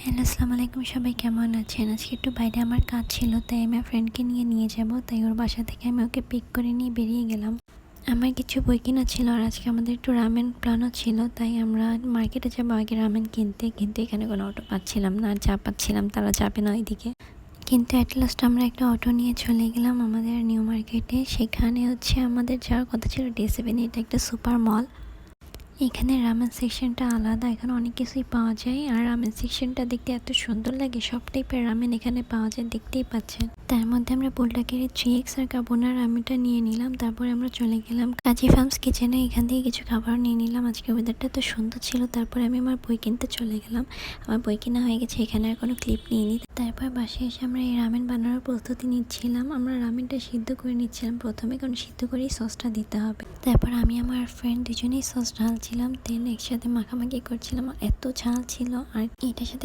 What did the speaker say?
Hello, আসসালামু আলাইকুম। সবাই কেমন আছেন? আজকে একটু বাইরে আমার কাজ ছিল, তাই আমি আমার ফ্রেন্ডকে নিয়ে যাব। তাই ওর বাসা থেকে আমি ওকে পিক করে নিয়ে বেরিয়ে গেলাম। আমার কিছু বই কেনা ছিল আর আজকে আমাদের একটু রামেন প্ল্যানও ছিল, তাই আমরা মার্কেটে যাবো আগে রামেন কিনতে। কিন্তু এখানে কোনো অটো পাচ্ছিলাম না, আর যা পাচ্ছিলাম তারা যাবে না ওইদিকে। কিন্তু অ্যাট লাস্ট আমরা একটা অটো নিয়ে চলে গেলাম আমাদের নিউ মার্কেটে। সেখানে আমাদের যাওয়ার কথা ছিল D7। এটা একটা সুপার মল। এখানে রামেন সেকশনটা আলাদা, এখানে অনেক কিছুই পাওয়া যায়। আর রামেন সেকশনটা দেখতে এত সুন্দর লাগে, সব টাইপের রামেন এখানে পাওয়া যায়, দেখতেই পাচ্ছেন। তার মধ্যে আমরা পোলটাকের 3x আর কার্বোনার রামেনটা নিয়ে নিলাম। তারপরে আমরা চলে গেলাম কাজী ফার্মস কিচেনে, এখান থেকে কিছু খাবার নিয়ে নিলাম। আজকে ওয়েদারটা তো সুন্দর ছিল। তারপরে আমি আমার বই কিনতে চলে গেলাম। আমার বই কেনা হয়ে গেছে, এখানে আর কোনো ক্লিপ নিইনি। তারপর বাসায় এসে আমরা এই রামেন বানানোর প্রস্তুতি নিচ্ছিলাম। আমরা রামেনটা সিদ্ধ করে নিচ্ছিলাম প্রথমে, কারণ সিদ্ধ করেই সসটা দিতে হবে। তারপর আমি আমার ফ্রেন্ড দুজনেই সস ঢালছিলাম, দেন একসাথে মাখামাখি করছিলাম। এত ঝাল ছিল, আর এটার সাথে